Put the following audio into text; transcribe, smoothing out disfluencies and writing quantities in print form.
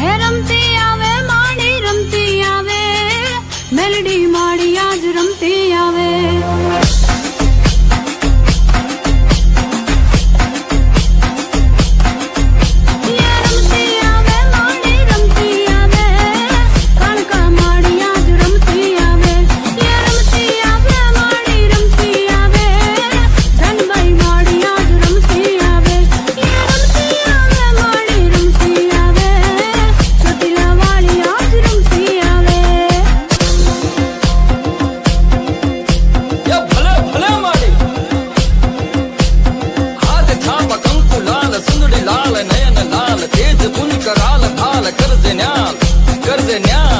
એ રમતી આવે માડી રમતી આવે મેલડી માડી આજ રમતી આવે कराल थाल कर्ज न्याल